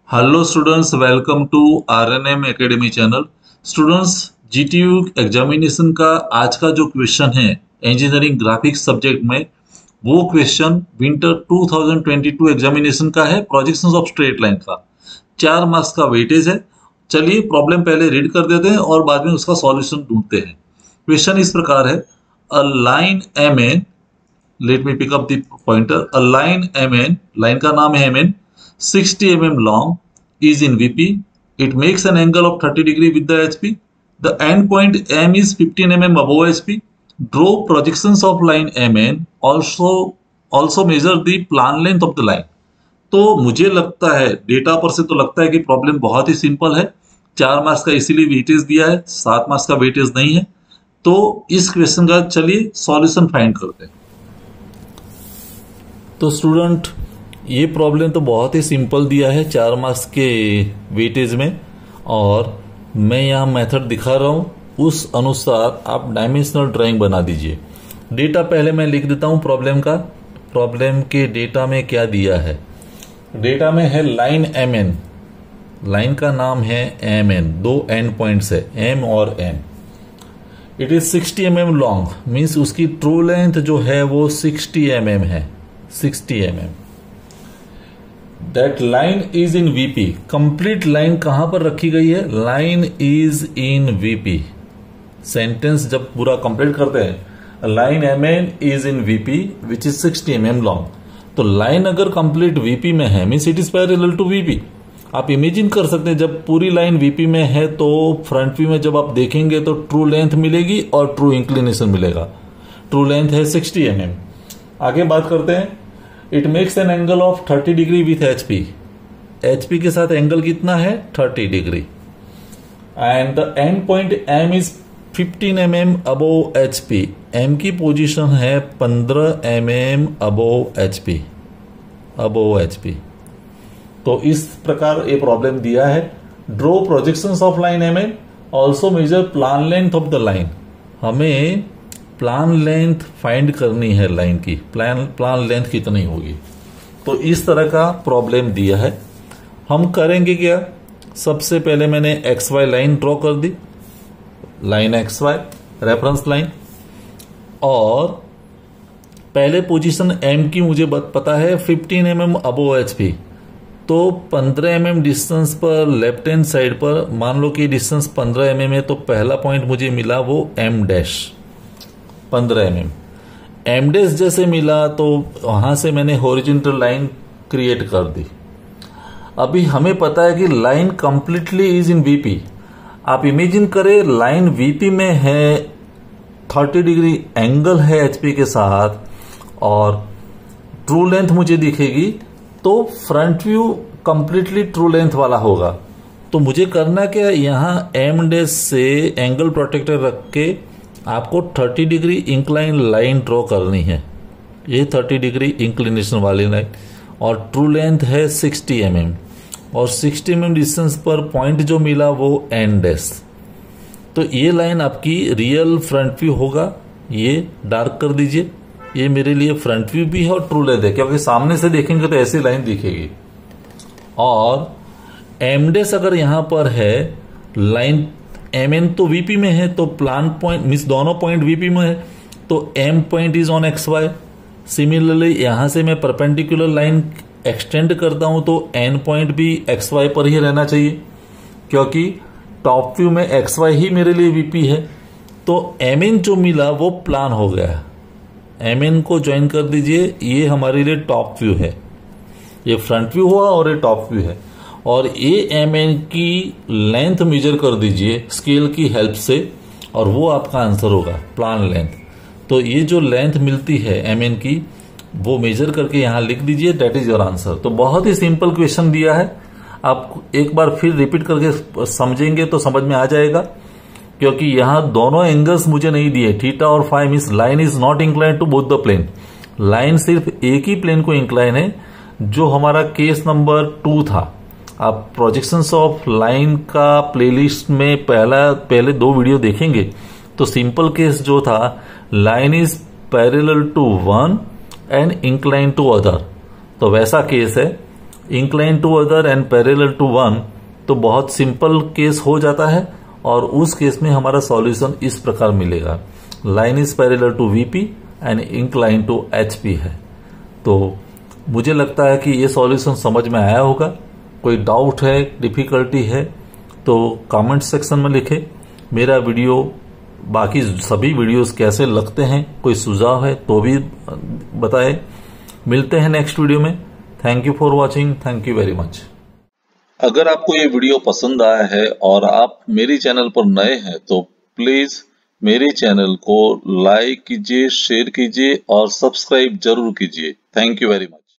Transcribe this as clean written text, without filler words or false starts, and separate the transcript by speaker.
Speaker 1: Hello students, welcome to RNM academy channel. Students, GTU examination का आज का जो क्वेश्चन है इंजीनियरिंग ग्राफिक्स सब्जेक्ट में, वो क्वेश्चन विंटर 2022 एग्जामिनेशन का है, प्रोजेक्शंस ऑफ स्ट्रेट लाइन का। 4 मार्क्स का वेटेज है। चलिए प्रॉब्लम पहले रीड कर देते हैं और बाद में उसका सॉल्यूशन ढूंढते हैं। क्वेश्चन इस प्रकार है, a line M N, let me pick up the pointer, a line M N, line का नाम है M N, 60 mm long, is in VP. It makes an angle of 30 degree with the HP. The end point M is 15 mm above HP. Draw projections of line MN. Also measure the plan length of the line. तो मुझे लगता है data पर से तो लगता है कि प्रॉब्लम बहुत ही सिंपल है। 4 मार्क्स का इसीलिए वेटेज दिया है, 7 मार्क्स का वेटेज नहीं है। तो इस क्वेश्चन का चलिए सॉल्यूशन फाइंड करते हैं।
Speaker 2: तो स्टूडेंट, ये प्रॉब्लम तो बहुत ही सिंपल दिया है 4 मार्क्स के वेटेज में, और मैं यहाँ मेथड दिखा रहा हूँ, उस अनुसार आप डायमेंशनल ड्राइंग बना दीजिए। डेटा पहले मैं लिख देता हूँ प्रॉब्लम का। प्रॉब्लम के डेटा में क्या दिया है? डेटा में है लाइन एम एन, लाइन का नाम है एम एन, 2 एंड पॉइंट्स है एम और N. It is 60 mm long, means उसकी ट्रू लेंथ जो है वो 60 mm है, 60 mm। That line is in VP. Complete line कहां पर रखी गई है? Line is in VP. Sentence जब पूरा कंप्लीट करते हैं, line M N is in VP which is 60 mm long. तो लाइन अगर कंप्लीट वीपी में है, means it is parallel to VP. आप इमेजिन कर सकते हैं जब पूरी लाइन वीपी में है तो फ्रंट व्यू में जब आप देखेंगे तो ट्रू लेंथ मिलेगी और ट्रू इंक्लिनेशन मिलेगा। ट्रू लेंथ है 60 mm। आगे बात करते हैं। It makes an angle of 30 degree with HP. HP के साथ एंगल कितना है? 30 degree. And the end point M is 15 mm above HP. M की पोजीशन है 15 mm above HP, above HP. तो इस प्रकार ये प्रॉब्लम दिया है। Draw projections of line M N, also measure plan length of the line. हमें plan length find करनी है लाइन की। प्लान लेंथ कितनी होगी? तो इस तरह का प्रॉब्लम दिया है। हम करेंगे क्या? सबसे पहले मैंने एक्स वाई लाइन ड्रॉ कर दी, line X Y reference line, और पहले पोजीशन एम की मुझे पता है 15 mm अबोव एचपी। तो 15 mm डिस्टेंस पर लेफ्ट हैंड साइड पर, मान लो कि डिस्टेंस 15 mm है, तो पहला पॉइंट मुझे मिला वो M dash 15 mm। M dash जैसे मिला तो वहां से मैंने हॉरिजॉन्टल लाइन क्रिएट कर दी। अभी हमें पता है कि line completely is in VP. आप इमेजिन करें लाइन वीपी में है, 30 डिग्री एंगल है एचपी के साथ, और ट्रू लेंथ मुझे दिखेगी, तो front view completely true length वाला होगा। तो मुझे करना क्या? यहां एम डैश से एंगल प्रोटेक्टर रख के आपको 30 डिग्री इंक्लाइन लाइन ड्रॉ करनी है। ये 30 डिग्री इंक्लिनेशन वाली लाइन, और ट्रू लेंथ है 60 mm, और 60 mm डिस्टेंस पर पॉइंट जो मिला वो एन डैश। तो ये लाइन आपकी रियल फ्रंट व्यू होगा। ये डार्क कर दीजिए। ये मेरे लिए फ्रंट व्यू भी है और ट्रू लेंथ है, क्योंकि सामने से देखेंगे तो ऐसी लाइन दिखेगी। और एम डैश अगर यहां पर है, लाइन एम एन तो वीपी में है, तो प्लान पॉइंट मीन्स दोनों पॉइंट वीपी में है, तो M point is on X Y. Similarly यहां से मैं परपेंडिकुलर लाइन एक्सटेंड करता हूं तो एन पॉइंट भी एक्स वाई पर ही रहना चाहिए, क्योंकि टॉप व्यू में एक्स वाई ही मेरे लिए वीपी है। तो एम एन जो मिला वो प्लान हो गया। एम एन को ज्वाइन कर दीजिए। ये हमारे लिए टॉप व्यू है, ये फ्रंट व्यू हुआ और ये टॉप व्यू है। और ये एम एन की लेंथ मेजर कर दीजिए स्केल की हेल्प से, और वो आपका आंसर होगा प्लान लेंथ। तो ये जो लेंथ मिलती है एम एन की, वो मेजर करके यहां लिख दीजिए, दैट इज योर आंसर। तो बहुत ही सिंपल क्वेश्चन दिया है। आप एक बार फिर रिपीट करके समझेंगे तो समझ में आ जाएगा, क्योंकि यहां दोनों एंगल्स मुझे नहीं दिए, थीटा और phi, means line is not incline to both the plane. लाइन सिर्फ एक ही प्लेन को इंक्लाइन है, जो हमारा केस नंबर 2 था। आप प्रोजेक्शंस ऑफ लाइन का प्लेलिस्ट में पहले 2 वीडियो देखेंगे तो सिंपल केस जो था, line is parallel to one and incline to other, तो वैसा केस है। Incline to other and parallel to one, तो बहुत सिंपल केस हो जाता है और उस केस में हमारा सॉल्यूशन इस प्रकार मिलेगा, line is parallel to VP and incline to HP है। तो मुझे लगता है कि ये सॉल्यूशन समझ में आया होगा। कोई डाउट है, डिफिकल्टी है तो कमेंट सेक्शन में लिखे। मेरा वीडियो, बाकी सभी वीडियोस कैसे लगते हैं, कोई सुझाव है तो भी बताएं। मिलते हैं नेक्स्ट वीडियो में। Thank you for watching, thank you very much.
Speaker 1: अगर आपको ये वीडियो पसंद आया है और आप मेरे चैनल पर नए हैं तो प्लीज मेरे चैनल को लाइक कीजिए, शेयर कीजिए और सब्सक्राइब जरूर कीजिए। Thank you very much.